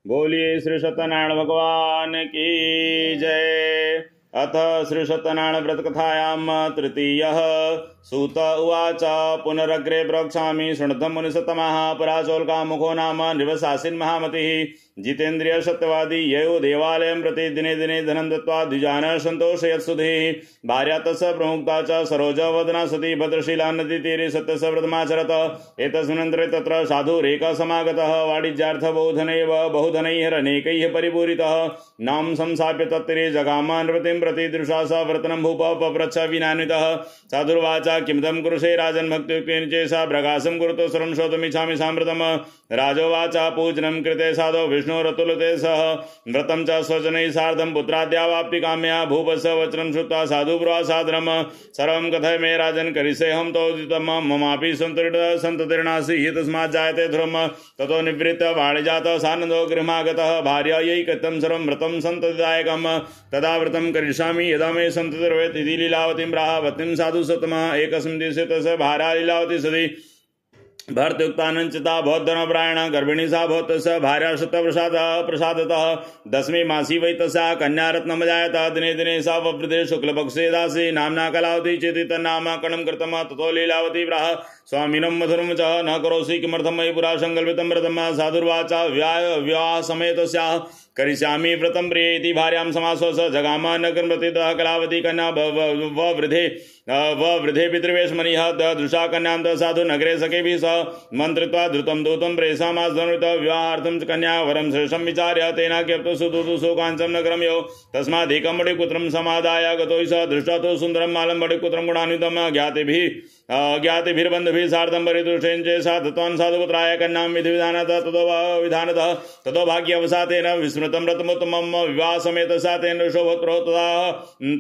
बोलिए श्री सत्यनारायण भगवान की जय। अथ श्री सत्यनारायण व्रत कथायां तृतीयः। सूत उवाच पुनरग्रे प्रवक्ष्यामि शृणुतं मुनिसत्तमः। पराचोल्का मुखो नाम नृपशासीन् महामतिः जितेन्द्रिय सत्यवादी ययो देवालयं प्रति दिने दिने धनं दत्त्वा द्विजान् सन्तोषयत्सुधीः। भार्या तस्य प्रमुक्ता च सरोजवदना सती भद्रशीला नदीतीरे सत्यस्य व्रतमाचरत। एतस्मिन्नन्तरे तत्र साधुरेकः समागतः वाणिज्यार्थ बहुधनैः अनेकैः परिपूरितः। नाम संस्थाप्य तत्तीरे जगाम नृपतिं प्रति दृशा स व्रतनं भूप पप्रच्छ विनान्वितः। साधुर्वाच किमिदं कुरुषे राजन् भक्तियुक्तेन चेषा प्रकाशं कुरुतो सर्वं श्रोतुमिच्छामि साम्प्रतम्। राजोवाच पूजनं कृते साधो विष्णोरतुलते सह व्रतं च स्वजनैः सार्धं पुत्राद्यावाप्ति काम्या। भूपस्य वचनं श्रुत्वा साधु ब्रुवा सादरम् सर्वं कथय मे राजन् करिष्येऽहं तोदितं ममापि सन्ततिर्नास्ति तस्मात् जायते ध्रुवम्। ततो निवृत्त वाणिजातः सानन्दो गृहमागतः भार्यायै कृतं सर्वं व्रतं सन्ततिदायकम्। तदा व्रतं करिष्यामि यदा मे सन्ततिर्भवेत् इति लीलावतीं प्राह। पत्नीं साधु सत्तमः एकस्मिन् दिवसे तस्य भार्या लीलावती सती भर्तयुक्तानञ्चिता भवद्धर्मपरायण गर्भिणी सा भवतस्य भार्या प्रसादतः दशमी मासी वै तस्याः कन्या रत्नमजायत। दिने दिने सा ववृद्धे शुक्लपक्षे दासी नाम्ना कलावती चेति तन्नामकरणं कृतम्। ततो लीलावती प्राह स्वामिनं मधुरं च न करोषि किमर्थं मयि पुरा सङ्कल्पितं व्रतं। साधुर्वाच विवाहसमये करिष्यामि व्रतं प्रिये इति भार्यां समाश्वस्य जगाम नगरप्रतितः कलावती कन्या ववृधे पितृवेशमनिः दृशा कन्यां साधु नगरे सखेभिः सह मन्त्रित्वा धृतं दूतं प्रेषामास्धनुतः विवाहार्थं कन्या वरं श्रेष्ठं विचार्य तेनाज्ञप्तो सुदूतो शोकाञ्चं नगरं यो तस्मादेकं बडिपुत्रं समादाय गतो स दृष्ट्वा तु सुन्दरं मालं बडिपुत्रं गुणान्वितं ज्ञातिभिर्बन्धुभिः सार्धं परिदृष्टेन चेषा दत्तवान् साधुपुत्राय कन्यां विधानतः ततो भाग्यवशातेन विस्मृतं व्रतमुत्तमं। विवाहसमेतसा तेन शोभत्रो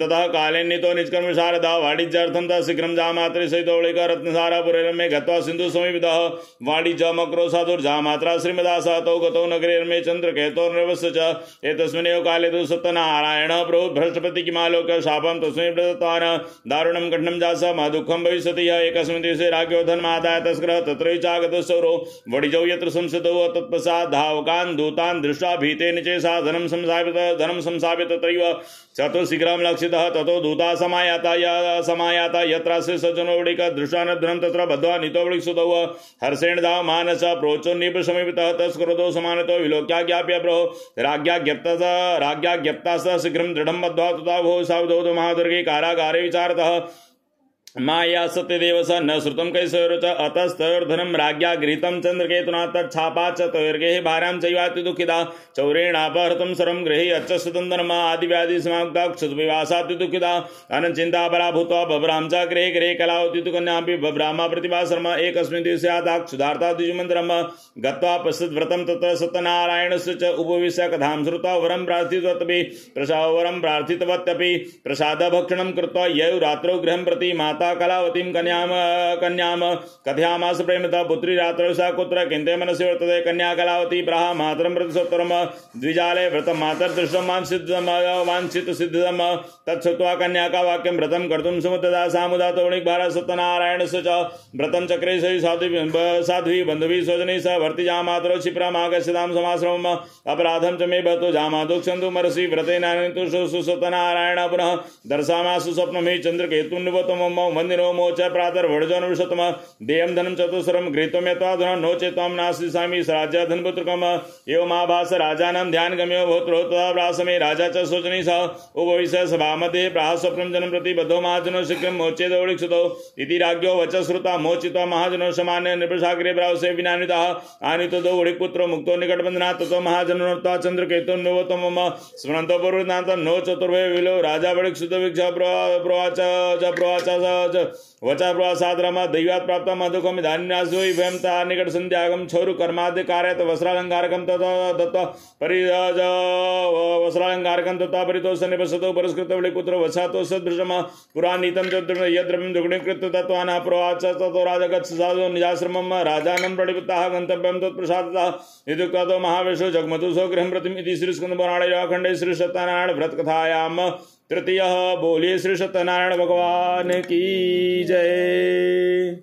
ततः कालेन्नितो निष्कर्म शारदा वाणिज्यार्थं तः शीघ्रं जामात्रे सहितौलिका रत्नसारापुररम्ये गत्वा सिन्धुसमीपतः वाणिज्यमक्रो साधुर्जामात्रा श्रीमदासः तौ गतौ नगरेर्मे चन्द्रकेतोर्नृपस्य च। एतस्मिन्नेव काले तु सत्यनारायणः प्रभु भ्रष्टपतिकिमालोक्य शापं तस्मै प्रदत्तवान्। दारुणं कठिनं जासः दुःखं भविष्यति। एकस्मिन् दिवसे राज्ञो धनमादाय तस्करः तत्र चागतः सौरो वणिजौ यत्र संस्थितौ तत्पश्चात् धावकान् दूतान् दृष्ट्वा भीतेन चेषा धनं संस्थाप्य तत्रैव चतुर्शीघ्रं लक्षितः। ततो दूता समायाता यत्रास्य सज्जनो वणिकः दृष्ट्वा धनं तत्र बद्ध्वा नीतो वणिकसुतौ हर्षेण धावमान च प्रोचोन्निपसमीपितः तस्करोतो समानतो विलोक्याज्ञाप्य प्रभो राज्ञाज्ञप्तास्तः शीघ्रं दृढं बद्ध्वा तथा भो सावधौ महादुर्गे कारागारे विचारतः। माया सत्यदेव स न श्रुतं कैसयोरच अतस्तयोर्धनं राज्ञा गृहीतं चन्द्रकेतुना तच्छापा च तयोर्गेः भार्यां चैवाति दुःखिता चौरेणापहृतं सर्वं गृहे अच्छस्तुतन्दनमा आदिव्याधि समाप्ता क्षुद्विवासाति दुःखिता अनचिन्ता परा भूत्वा बभ्रां च गृहे गृहे कलावती तु कन्यापि बभ्रामा प्रतिभाशर्म। एकस्मिन् दिवसे आदा क्षुधार्ता द्विजमन्दिरं गत्वा पश्यत् व्रतं तत्र सत्यनारायणस्य च उपविश्य कथां श्रुत्वा वरं प्रार्थितवत्यपि प्रसादभक्षणं कृत्वा ययौ रात्रौ गृहं प्रति माता कलावतीं कन्यां कथयामास प्रेमतः पुत्री रात्रौ सा कुत्र किन्ते मनसि वर्तते। कन्या कलावती प्राह मातरं प्रति सोत्तरं द्विजाले व्रतं मातर्दृष्टं वाञ्छितसिद्धं तच्छ्रुत्वा कन्या का वाक्यं व्रतं कर्तुं समुद्धा सामुदातो वणिकभारः सत्यनारायणस्य च व्रतं चक्रे साध्वी बन्धुभिः स्वजनैः सह भर्तिजामातरो क्षिप्रमागच्छतां समाश्रमम् अपराधं च मे भवतु जामादुक्षन्तु मरसि व्रतेनानितु सत्यनारायण पुनः दर्शयामासु स्वप्नमे चन्द्रकेतुं निवतमम् मंदिरो मोच प्रातर्वडजनविशतम देयं धनं चतुस्सरं गृहीत्वं यत्वाधुना नो चेत्वां नास्ति स्वामी स्वराज्य धनपुत्रकम् एवमाभास राजानं ध्यानगम्यो भूत्रो तदा प्रासमे राजा च शोचनैः सह उपविश्य सभामध्ये प्राह स्वप्नं जनं प्रति बद्धो महाजनो शीघ्रं मोचेदौलिक्षुतौ इति राज्ञो वचः श्रुत्वा मोचित्वा महाजनो समान्य नृपसागरे प्रावसे विनान्वितः आनीतो वणिकपुत्रो मुक्तो निकटबन्धनात् ततो महाजनो नत्वा चन्द्रकेतुं निवतमम् स्मरन्तो पूर्वनान्तं नो चतुर्भे विलो राजा वणिकसुतवीक्ष्य प्रोवाच वचा प्रवासाद्रम दैवात् प्राप्तं मधुकं धान्यासो वयं ता निकट संध्यागम छौरु कर्माद्य कार्यत वस्त्रालंकारकं तथा वस्त्रालंकारकं तथा परितोष निपसतो पुरस्कृत वणिकपुत्र वसातो सदृशम पुराणीतं यद्रव्यं दुग्धीकृत्य तत्वाना प्रवाच ततो राजगच्छ साधु निजाश्रमं राजानं प्रणिपतः गन्तव्यं तत्प्रसादतः इत्युक्तो महाविष्णु जगमतु स्वगृहं प्रतिम् इति श्री स्कंदपुराणे अखंडे श्री सत्यनारायण व्रत कथायां तृतीयः। बोलिए श्री सत्यनारायण भगवान की जय।